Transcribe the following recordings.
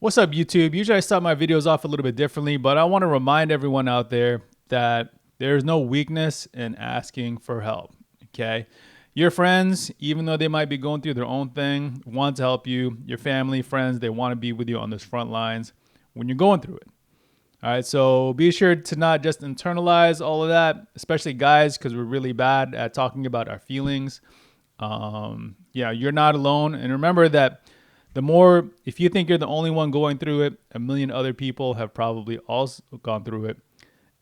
What's up, YouTube? Usually I start my videos off a little bit differently, but I want to remind everyone out there that there's no weakness in asking for help, okay? Your friends, even though they might be going through their own thing, want to help you. Your family, friends, they want to be with you on those front lines when you're going through it. All right, so be sure to not just internalize all of that, especially guys, because we're really bad at talking about our feelings. Yeah, you're not alone. And remember that if you think you're the only one going through it, a million other people have probably also gone through it.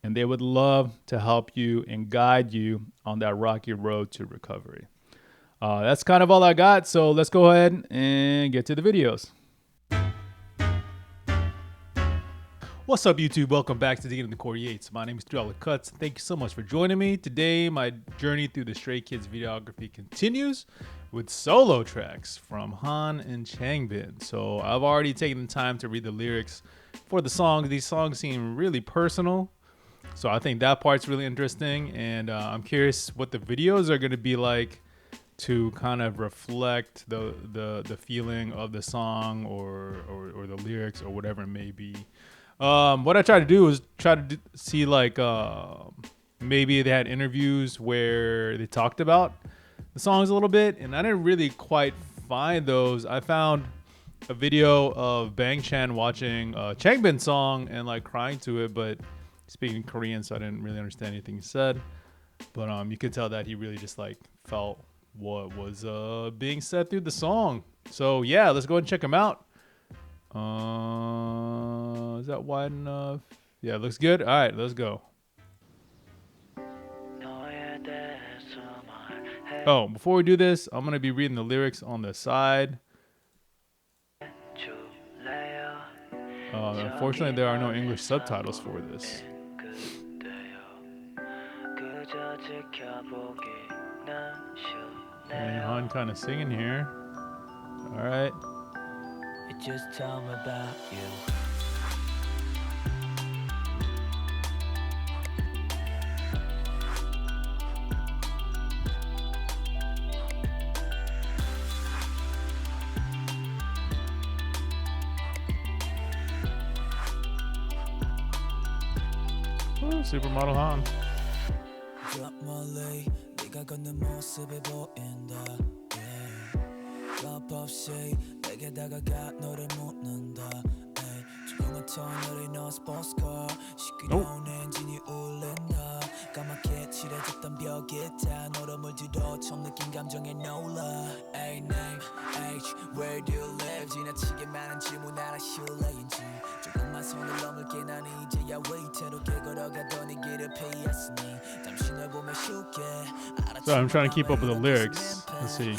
And they would love to help you and guide you on that rocky road to recovery. That's kind of all I got. So let's go ahead and get to the videos. What's up, YouTube? Welcome back to Digging in the Core Yates. My name is $3 Cuts. Thank you so much for joining me. Today, my journey through the Stray Kids videography continues with solo tracks from Han and Changbin. So I've already taken the time to read the lyrics for the songs. These songs seem really personal, so I think that part's really interesting. And I'm curious what the videos are going to be like to kind of reflect the feeling of the song or the lyrics or whatever it may be. What I tried to do was see like maybe they had interviews where they talked about the songs a little bit, and I didn't really quite find those. I found a video of Bang Chan watching a Changbin song and like crying to it, but speaking Korean, so I didn't really understand anything he said. But you could tell that he really just like felt what was being said through the song. So yeah, let's go ahead and check him out. Is that wide enough? Yeah, looks good. All right, let's go. Oh, before we do this, I'm going to be reading the lyrics on the side. Unfortunately, there are no English subtitles for this. And Han kind of singing here. All right. Just tell me about you. Ooh, supermodel Han. 내게 다가가 너를 묻는다. 조용한 터널에 너 스포츠카 시끄러운 엔진이 울린다. 까맣게 칠해졌던 벽에 다 너로 물들어 처음 느낀 감정에 놀라. A name, H, where do you live? 지나치게 많은 질문 알아 실례인지 조금만 손을 넘을게 난 이제야 웨이트로 걸어가던 이 길을 피했으니 잠시 널 보며 쉽게. So I'm trying to keep up with the lyrics. Let's see.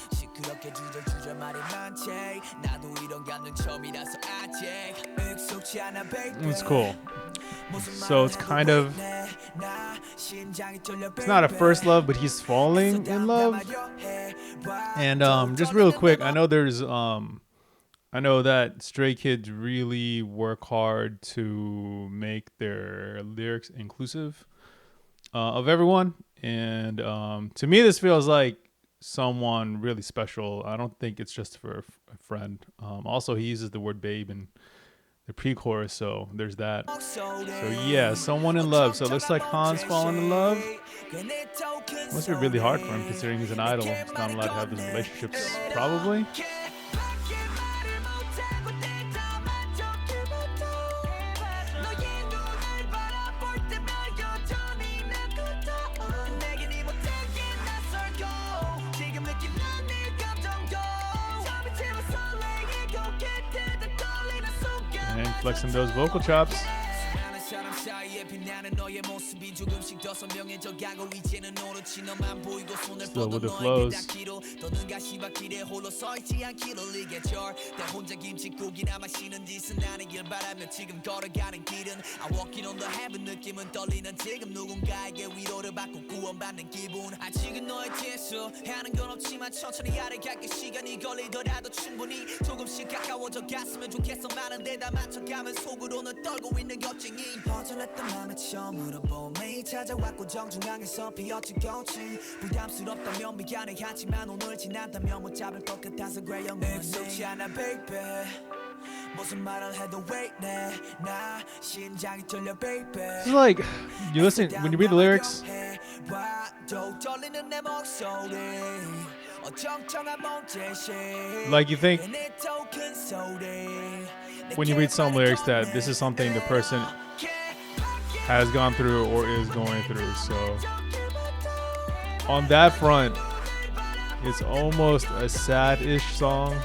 It's cool. So it's kind of, it's not a first love, but he's falling in love. And just real quick, I know I know that Stray Kids really work hard to make their lyrics inclusive of everyone. And to me, this feels like someone really special. I don't think it's just for a friend. Also, he uses the word babe in the pre-chorus, so there's that. So yeah, someone in love. So it looks like Han's falling in love. Must be really hard for him considering he's an idol. He's not allowed to have those relationships, probably. And flexing those vocal chops. Still with the flows. 허전했던 맘에 처음으로 봄이 찾아왔고 정중앙에서 피었지 꽃이 부담스럽다면 미안해 하지만 오늘 지난다면 못 잡을 것 같아서 그래 영원히 익숙지 않아 baby 무슨 말을 해도 wait 나 심장이 떨려 baby This is like you listen when you read the lyrics. 떨리는 내 목소리 어정쩡한 몸짓이 Like you think 괜히 더 큰 소리 when you read some lyrics that this is something the person has gone through or is going through. So on that front, it's almost a sad-ish song.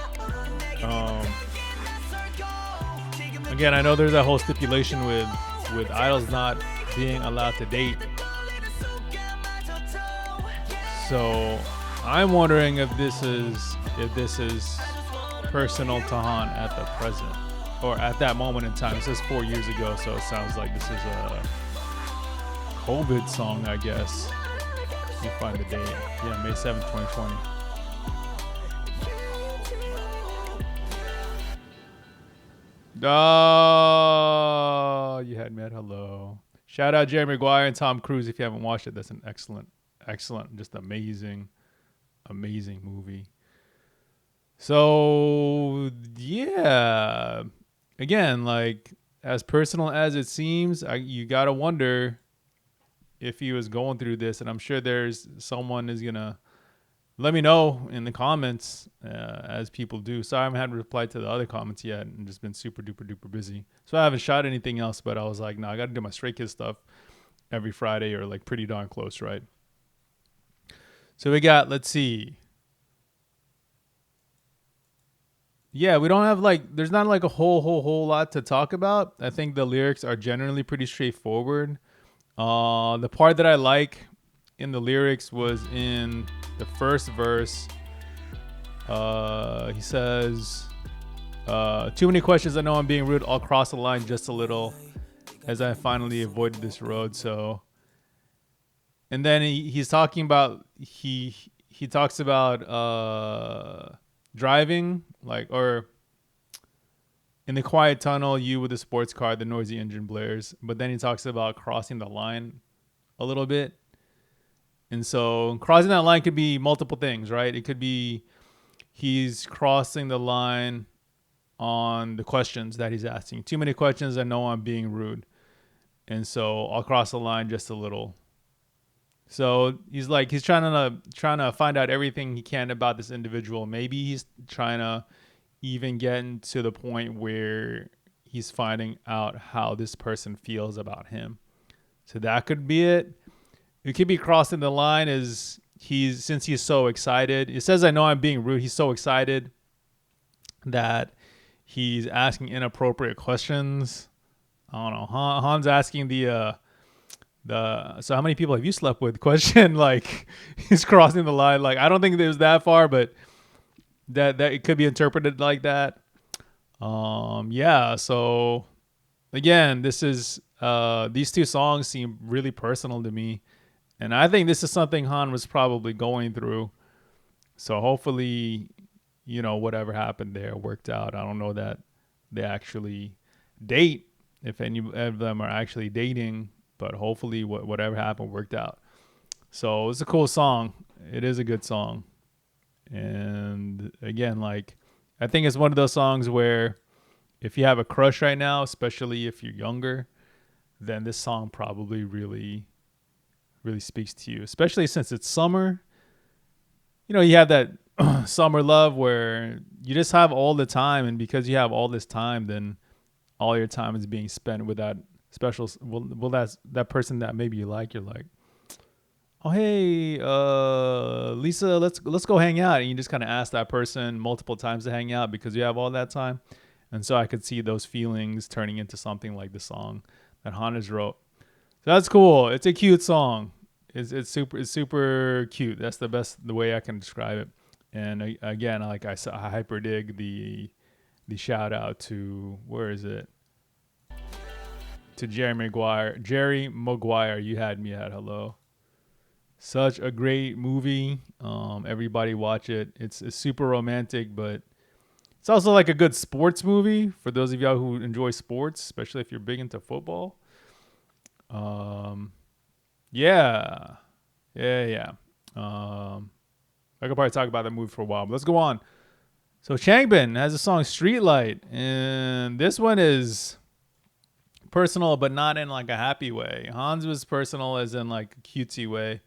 Again, I know there's that whole stipulation with idols not being allowed to date. So I'm wondering if this is personal to Han at the present or at that moment in time. This is 4 years ago, so it sounds like this is a COVID song, I guess. You find the date. Yeah, May 7th, 2020. Oh, you had me at hello. Shout out Jerry Maguire and Tom Cruise if you haven't watched it. That's an excellent, just amazing movie. So yeah, again, like as personal as it seems, you gotta wonder if he was going through this, and I'm sure there's someone is gonna let me know in the comments as people do. So I haven't had to reply to the other comments yet and just been super duper duper busy. So I haven't shot anything else, but I was like, no, I got to do my Stray Kids stuff every Friday or like pretty darn close, right? So we got, let's see. Yeah, we don't have like, there's not like a whole lot to talk about. I think the lyrics are generally pretty straightforward. The part that I like in the lyrics was in the first verse. He says, too many questions, I know I'm being rude, I'll cross the line just a little as I finally avoided this road. So, and then he's talking about, he talks about driving, like, or in the quiet tunnel, you with a sports car, the noisy engine blares. But then he talks about crossing the line a little bit. And so crossing that line could be multiple things, right? It could be he's crossing the line on the questions that he's asking. Too many questions, I know I'm being rude. And so I'll cross the line just a little. So he's like, he's trying to find out everything he can about this individual. Maybe he's trying to even get to the point where he's finding out how this person feels about him. So that could be it. It could be crossing the line is since he's so excited. It says, I know I'm being rude. He's so excited that he's asking inappropriate questions. I don't know. Han's asking the so how many people have you slept with question. Like he's crossing the line. Like I don't think it was that far, but that it could be interpreted like that. Yeah. So again, this is these two songs seem really personal to me. And I think this is something Han was probably going through. So hopefully, whatever happened there worked out. I don't know that they actually date, if any of them are actually dating, but hopefully whatever happened worked out. So it's a cool song. It is a good song. And again, like, I think it's one of those songs where if you have a crush right now, especially if you're younger, then this song probably really speaks to you, especially since it's summer. You have that summer love where you just have all the time, and because you have all this time, then all your time is being spent with that special. Well, that's that person that maybe you like. You're like, oh hey, Lisa, let's go hang out, and you just kind of ask that person multiple times to hang out because you have all that time. And so I could see those feelings turning into something like the song that Hannes wrote. So that's cool. It's a cute song. It's super cute. That's the way I can describe it. And again, like I hyper dig the shout out to, where is it? To Jerry Maguire. You had me at hello. Such a great movie. Everybody watch it. It's super romantic, but it's also like a good sports movie for those of y'all who enjoy sports, especially if you're big into football. Yeah. I could probably talk about that movie for a while, but let's go on. So Changbin has a song Streetlight, and this one is personal, but not in like a happy way. Hans was personal as in like a cutesy way.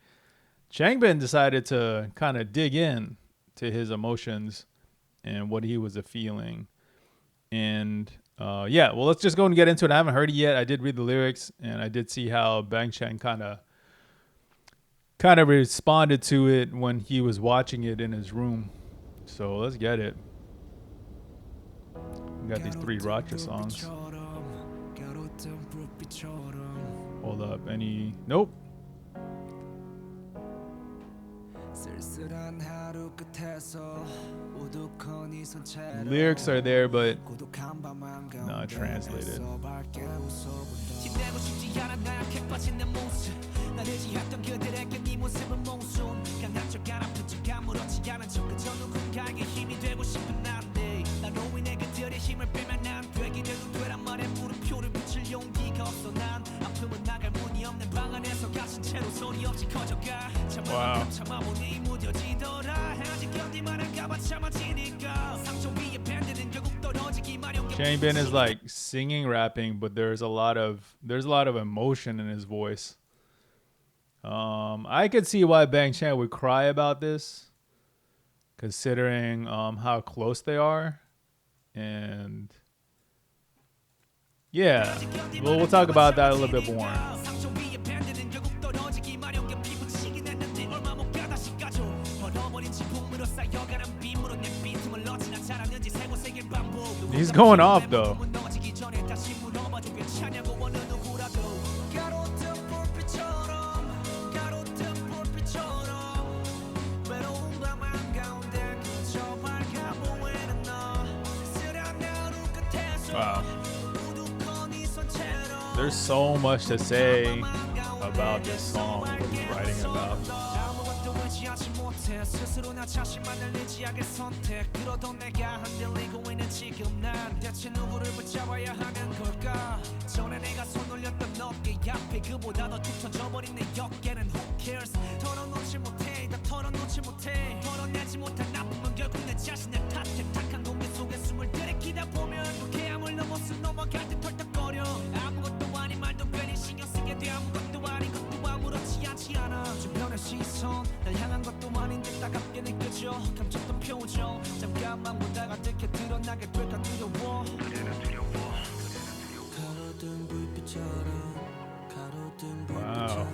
Changbin decided to kind of dig in to his emotions and what he was feeling. And yeah, well, let's just go and get into it. I haven't heard it yet. I did read the lyrics, and I did see how Bang Chan kind of responded to it when he was watching it in his room. So let's get it. We got these 3 Rocha songs. Hold up. Any? Nope. Lyrics are there, but not translated. Wow. Changbin is like singing, rapping, but there's a lot of emotion in his voice. I could see why Bang Chan would cry about this, considering how close they are, and yeah, we'll talk about that a little bit more. He's going off though. Wow. There's so much to say about this song, what he's writing about. Wow.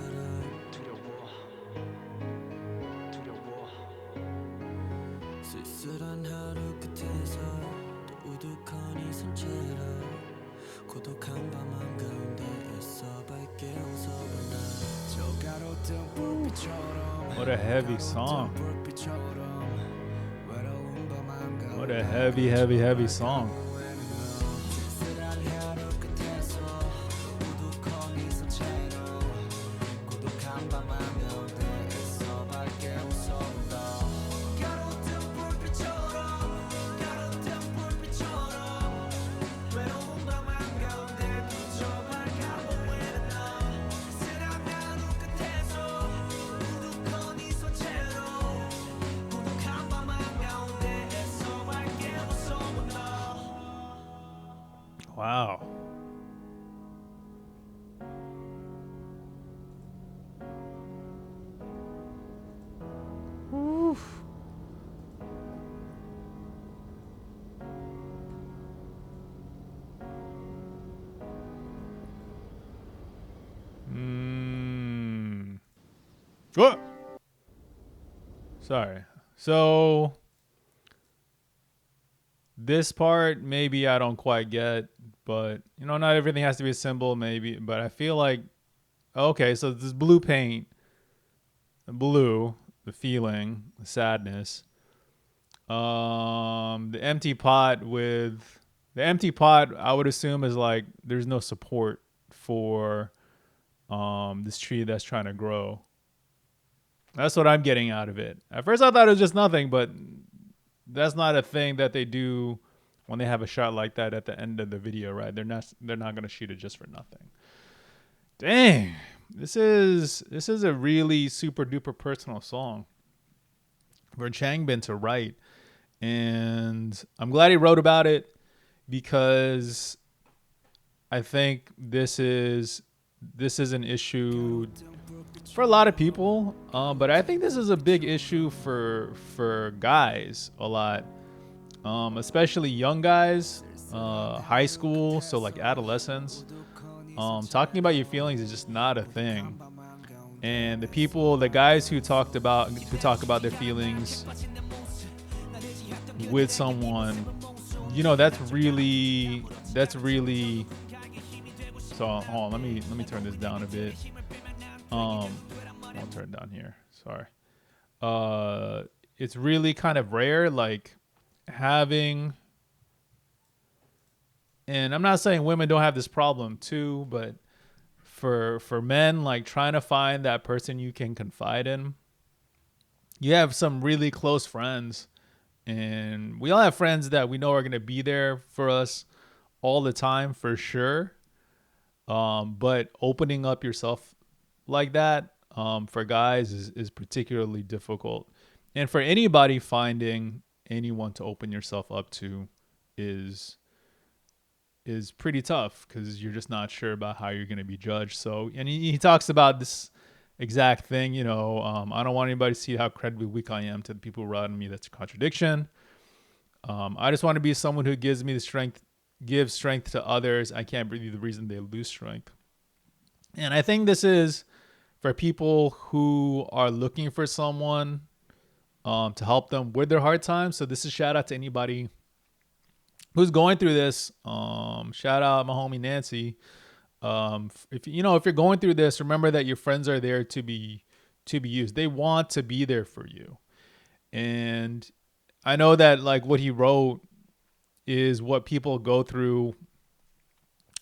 What a heavy song. What a heavy song. Wow. Oof. What? Sorry. So this part maybe I don't quite get, but you know, not everything has to be a symbol, maybe. But I feel like, okay, so this blue paint, blue, the feeling, the sadness. The empty pot I would assume is like there's no support for this tree that's trying to grow. That's what I'm getting out of it. At first I thought it was just nothing, but that's not a thing that they do when they have a shot like that at the end of the video, right? They're not gonna shoot it just for nothing. Dang. This is a really super duper personal song for Changbin to write. And I'm glad he wrote about it because I think this is an issue for a lot of people, but I think this is a big issue for guys a lot, especially young guys, high school, so like adolescents. Talking about your feelings is just not a thing, and the guys who talk about their feelings with someone, that's really. So hold on, let me turn this down a bit. Um, I'll turn it down here. Sorry. Uh, it's really kind of rare, like having. And I'm not saying women don't have this problem too, but for men, like trying to find that person you can confide in. You have some really close friends, and we all have friends that we know are gonna be there for us all the time for sure. But opening up yourself like that, for guys is particularly difficult. And for anybody, finding anyone to open yourself up to is is pretty tough because you're just not sure about how you're going to be judged. So, and he talks about this exact thing, I don't want anybody to see how incredibly weak I am to the people around me. That's a contradiction. I just want to be someone who gives strength to others. I can't be the reason they lose strength. And I think this is for people who are looking for someone to help them with their hard times. So this is shout out to anybody who's going through this. Shout out my homie Nancy. If you're going through this, remember that your friends are there to be used. They want to be there for you. And I know that like what he wrote is what people go through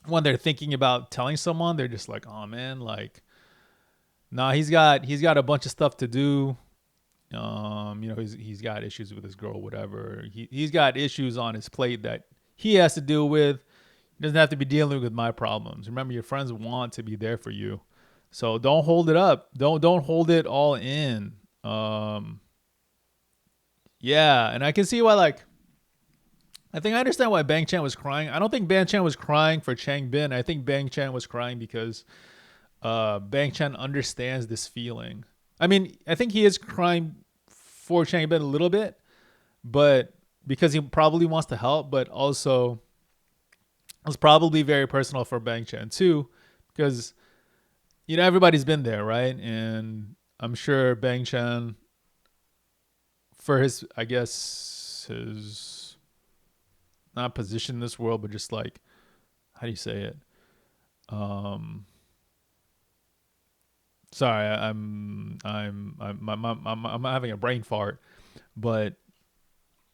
when they're thinking about telling someone. They're just like, oh man, like, nah, he's got a bunch of stuff to do. He's got issues with his girl, whatever. He's got issues on his plate that he has to deal with. He doesn't have to be dealing with my problems. Remember, your friends want to be there for you, so don't hold it up. Don't hold it all in. Yeah, and I can see why. Like, I think I understand why Bang Chan was crying. I don't think Bang Chan was crying for Changbin. I think Bang Chan was crying because Bang Chan understands this feeling. I mean, I think he is crying for Changbin a little bit, but because he probably wants to help, but also it's probably very personal for Bang Chan too, because everybody's been there, right? And I'm sure Bang Chan, for his, I guess his not position in this world, but just like, how do you say it? Um, Sorry, I'm having a brain fart, but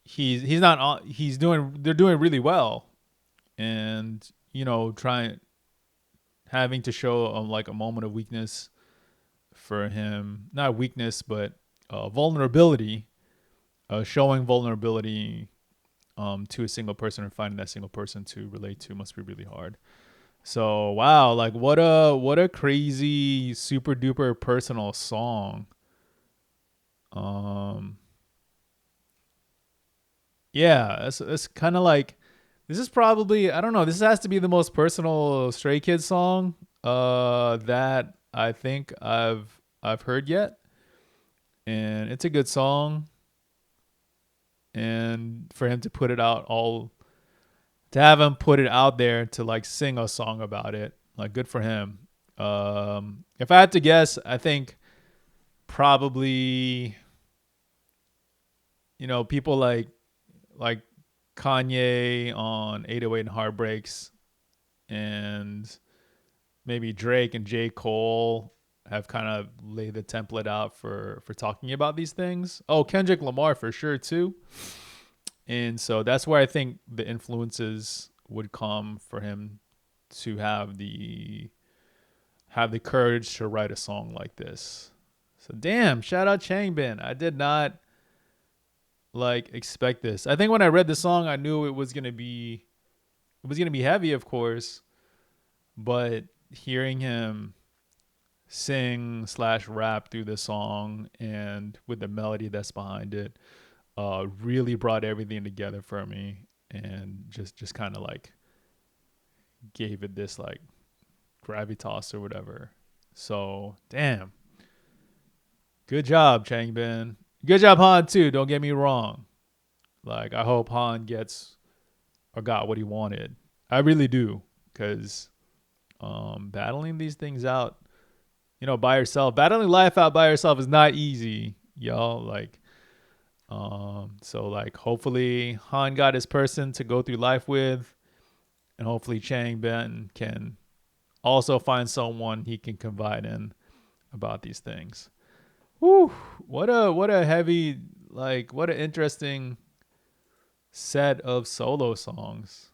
he's not they're doing really well, and trying having to show like a moment of weakness for him, not weakness but vulnerability, showing vulnerability to a single person, or finding that single person to relate to must be really hard. So wow, like what a crazy super duper personal song. Um yeah, it's kind of like, this is probably, I don't know, this has to be the most personal Stray Kids song that I think I've heard yet. And it's a good song, and for him to put it out all to have him put it out there to like sing a song about it, like good for him. If I had to guess, I think probably people like Kanye on 808 and Heartbreaks, and maybe Drake and J. Cole have kind of laid the template out for talking about these things. Oh, Kendrick Lamar for sure too. And so that's where I think the influences would come for him to have the courage to write a song like this. So damn, shout out Changbin. I did not like expect this. I think when I read the song, I knew it was gonna be heavy, of course, but hearing him sing slash rap through the song and with the melody that's behind it, really brought everything together for me and just kind of like gave it this like gravitas or whatever. So damn, good job, Changbin. Good job, Han too. Don't get me wrong. Like I hope Han gets or got what he wanted. I really do, because battling these things out, by yourself, battling life out by yourself is not easy, y'all. Like, so like hopefully Han got his person to go through life with, and hopefully Changbin can also find someone he can confide in about these things. Whew, what a heavy, like what an interesting set of solo songs.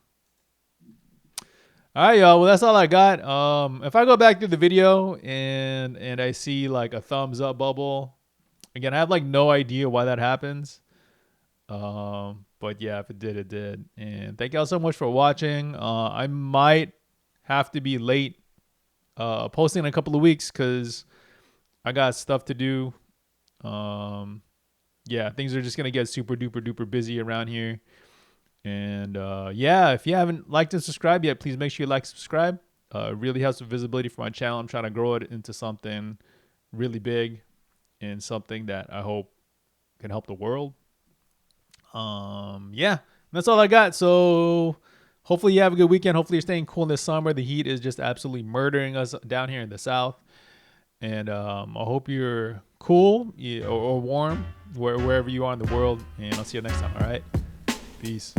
All right, y'all. Well, that's all I got. If I go back through the video and I see like a thumbs up bubble, again, I have like no idea why that happens. But yeah, if it did, it did. And thank y'all so much for watching. I might have to be late posting in a couple of weeks because I got stuff to do. Yeah, things are just gonna get super duper duper busy around here. And yeah, if you haven't liked and subscribed yet, please make sure you like and subscribe. It really helps with visibility for my channel. I'm trying to grow it into something really big and something that I hope can help the world. Yeah, that's all I got. So hopefully you have a good weekend. Hopefully you're staying cool in this summer. The heat is just absolutely murdering us down here in the South. And I hope you're cool or warm wherever you are in the world. And I'll see you next time. All right. Peace.